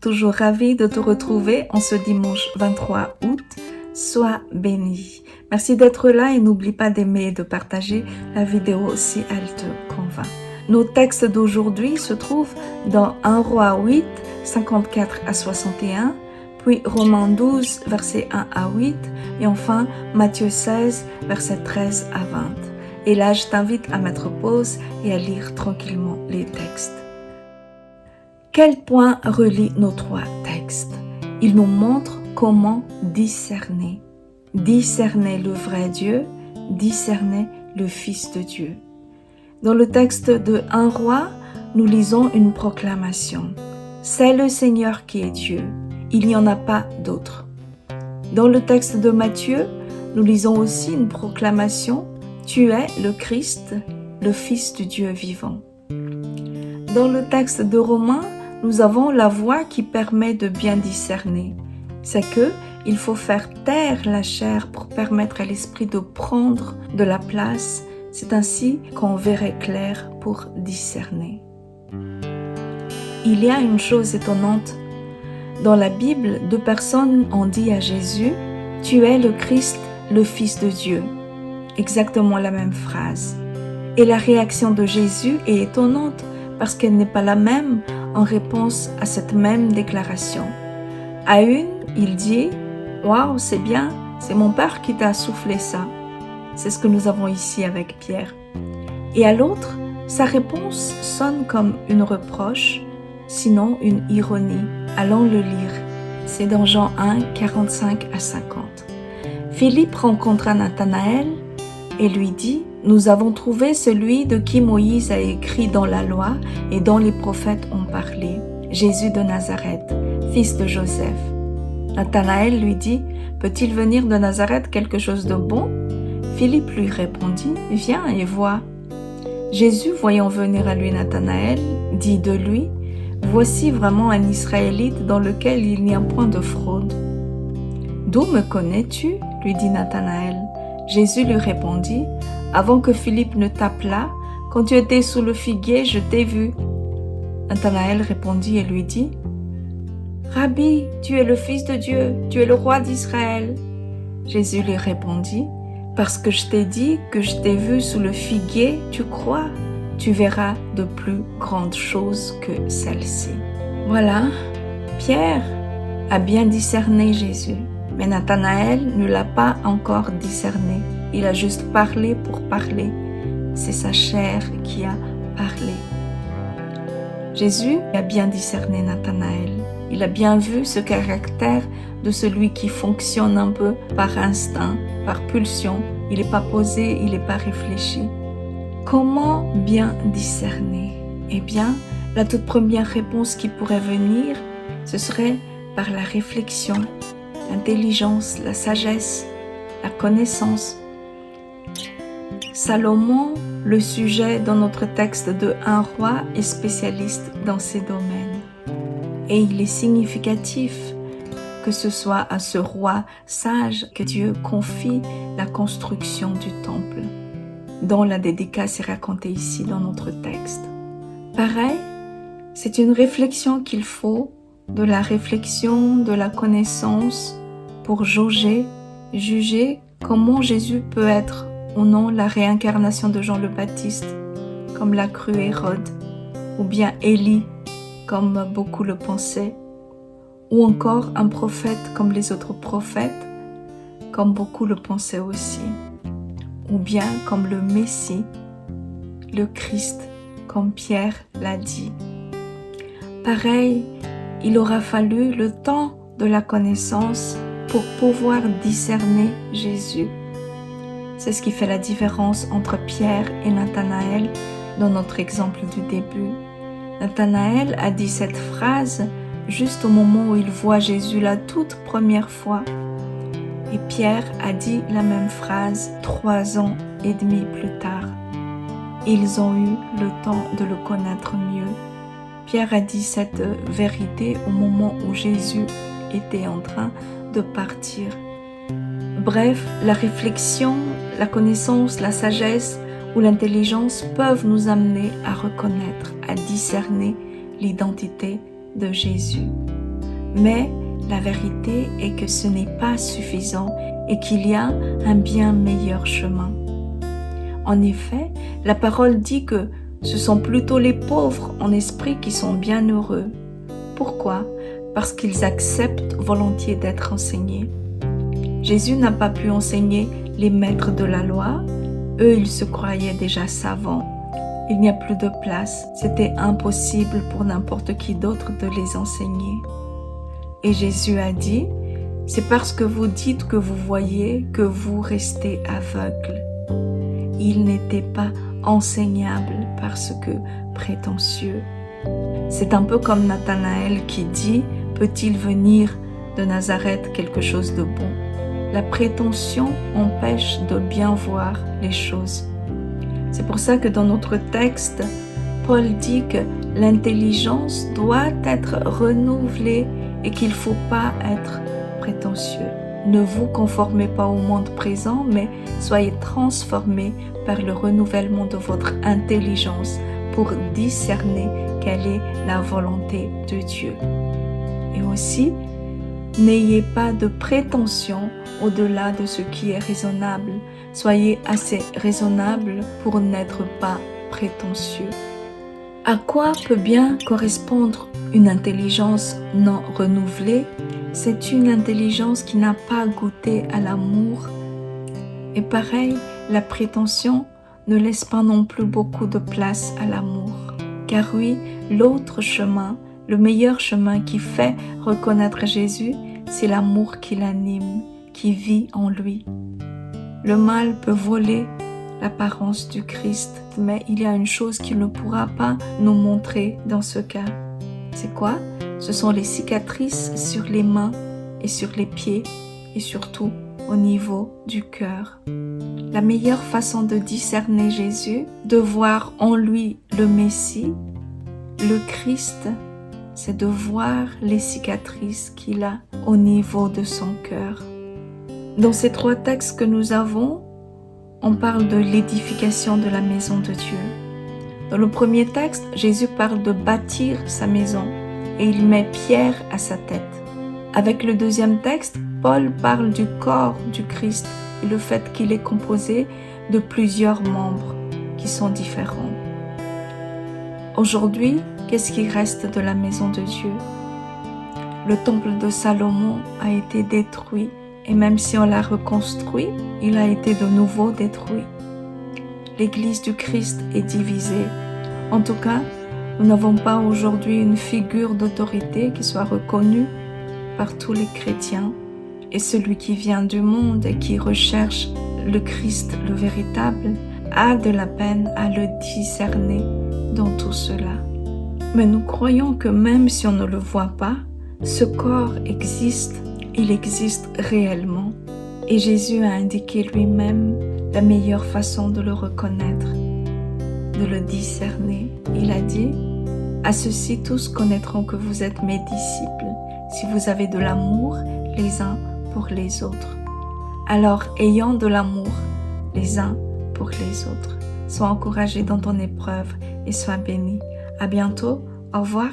toujours ravie de te retrouver en ce dimanche 23 août. Sois béni. Merci d'être là et n'oublie pas d'aimer et de partager la vidéo si elle te convainc. Nos textes d'aujourd'hui se trouvent dans 1 Roi 8, 54 à 61, puis Romains 12, versets 1 à 8, et enfin Matthieu 16, versets 13 à 20. Et là, je t'invite à mettre pause et à lire tranquillement les textes. Quel point relie nos trois textes? Il nous montre comment discerner. Discerner le vrai Dieu, discerner le Fils de Dieu. Dans le texte de 1 Roi, nous lisons une proclamation. C'est le Seigneur qui est Dieu, il n'y en a pas d'autre. Dans le texte de Matthieu, nous lisons aussi une proclamation. Tu es le Christ, le Fils du Dieu vivant. Dans le texte de Romains, nous avons la voie qui permet de bien discerner. C'est que il faut faire taire la chair pour permettre à l'esprit de prendre de la place. C'est ainsi qu'on verrait clair pour discerner. Il y a une chose étonnante. Dans la Bible, 2 personnes ont dit à Jésus « Tu es le Christ, le Fils de Dieu ». Exactement la même phrase. Et la réaction de Jésus est étonnante parce qu'elle n'est pas la même en réponse à cette même déclaration. À une, il dit « Waouh, c'est bien, c'est mon Père qui t'a soufflé ça ». C'est ce que nous avons ici avec Pierre. Et à l'autre, sa réponse sonne comme une reproche, sinon une ironie. Allons le lire. C'est dans Jean 1, 45 à 50. Philippe rencontra Nathanaël et lui dit « Nous avons trouvé celui de qui Moïse a écrit dans la loi et dont les prophètes ont parlé, Jésus de Nazareth, fils de Joseph. » Nathanaël lui dit « Peut-il venir de Nazareth quelque chose de bon ?» Philippe lui répondit « Viens et vois. » Jésus, voyant venir à lui Nathanaël, dit de lui « Voici vraiment un Israélite dans lequel il n'y a point de fraude. » « D'où me connais-tu » lui dit Nathanaël. Jésus lui répondit « Avant que Philippe ne t'appelât, quand tu étais sous le figuier, je t'ai vu. » Nathanaël répondit et lui dit « Rabbi, tu es le Fils de Dieu, tu es le roi d'Israël. » Jésus lui répondit « Parce que je t'ai dit que je t'ai vu sous le figuier, tu crois, tu verras de plus grandes choses que celles-ci. » Voilà, Pierre a bien discerné Jésus. Mais Nathanaël ne l'a pas encore discerné. Il a juste parlé pour parler. C'est sa chair qui a parlé. Jésus a bien discerné Nathanaël. Il a bien vu ce caractère de celui qui fonctionne un peu par instinct, par pulsion. Il n'est pas posé, il n'est pas réfléchi. Comment bien discerner? Eh bien, la toute première réponse qui pourrait venir, ce serait par la réflexion. L'intelligence, la sagesse, la connaissance. Salomon, le sujet dans notre texte de 1 Roi, est spécialiste dans ces domaines. Et il est significatif que ce soit à ce roi sage que Dieu confie la construction du temple, dont la dédicace est racontée ici dans notre texte. Pareil, c'est une réflexion qu'il faut, de la réflexion, de la connaissance, pour jauger, juger comment Jésus peut être ou non la réincarnation de Jean le Baptiste, comme l'a cru Hérode, ou bien Élie, comme beaucoup le pensaient, ou encore un prophète comme les autres prophètes, comme beaucoup le pensaient aussi, ou bien comme le Messie, le Christ, comme Pierre l'a dit. Pareil, il aura fallu le temps de la connaissance pour pouvoir discerner Jésus. C'est ce qui fait la différence entre Pierre et Nathanaël dans notre exemple du début. Nathanaël a dit cette phrase juste au moment où il voit Jésus la toute première fois. Et Pierre a dit la même phrase 3 ans et demi plus tard. Ils ont eu le temps de le connaître mieux. Pierre a dit cette vérité au moment où Jésus était en train de partir. Bref, la réflexion, la connaissance, la sagesse ou l'intelligence peuvent nous amener à reconnaître, à discerner l'identité de Jésus. Mais la vérité est que ce n'est pas suffisant et qu'il y a un bien meilleur chemin. En effet, la parole dit que ce sont plutôt les pauvres en esprit qui sont bienheureux. Pourquoi? Parce qu'ils acceptent volontiers d'être enseignés. Jésus n'a pas pu enseigner les maîtres de la loi. Eux, ils se croyaient déjà savants. Il n'y a plus de place. C'était impossible pour n'importe qui d'autre de les enseigner. Et Jésus a dit, « C'est parce que vous dites que vous voyez que vous restez aveugles. » Il n'était pas enseignable parce que prétentieux. C'est un peu comme Nathanaël qui dit « Peut-il venir de Nazareth quelque chose de bon ?» La prétention empêche de bien voir les choses. C'est pour ça que dans notre texte, Paul dit que l'intelligence doit être renouvelée et qu'il ne faut pas être prétentieux. Ne vous conformez pas au monde présent, mais soyez transformés par le renouvellement de votre intelligence pour discerner quelle est la volonté de Dieu. Et aussi, n'ayez pas de prétention au-delà de ce qui est raisonnable. Soyez assez raisonnable pour n'être pas prétentieux. À quoi peut bien correspondre une intelligence non renouvelée? C'est une intelligence qui n'a pas goûté à l'amour. Et pareil, la prétention ne laisse pas non plus beaucoup de place à l'amour. Car oui, l'autre chemin, le meilleur chemin qui fait reconnaître Jésus, c'est l'amour qui l'anime, qui vit en lui. Le mal peut voler l'apparence du Christ, mais il y a une chose qu'il ne pourra pas nous montrer dans ce cas. C'est quoi? Ce sont les cicatrices sur les mains et sur les pieds et surtout au niveau du cœur. La meilleure façon de discerner Jésus, de voir en lui le Messie, le Christ, c'est de voir les cicatrices qu'il a au niveau de son cœur. Dans ces 3 textes que nous avons, on parle de l'édification de la maison de Dieu. Dans le premier texte, Jésus parle de bâtir sa maison et il met Pierre à sa tête. Avec le deuxième texte, Paul parle du corps du Christ et le fait qu'il est composé de plusieurs membres qui sont différents. Aujourd'hui, qu'est-ce qui reste de la maison de Dieu? Le temple de Salomon a été détruit et même si on l'a reconstruit, il a été de nouveau détruit. L'Église du Christ est divisée. En tout cas, nous n'avons pas aujourd'hui une figure d'autorité qui soit reconnue par tous les chrétiens. Et celui qui vient du monde et qui recherche le Christ, le véritable, a de la peine à le discerner dans tout cela. Mais nous croyons que même si on ne le voit pas, ce corps existe, il existe réellement. Et Jésus a indiqué lui-même la meilleure façon de le reconnaître, de le discerner. Il a dit, « À ceux-ci tous connaîtront que vous êtes mes disciples, si vous avez de l'amour les uns pour les autres. » Alors, ayant de l'amour les uns pour les autres, sois encouragé dans ton épreuve et sois béni. À bientôt, au revoir.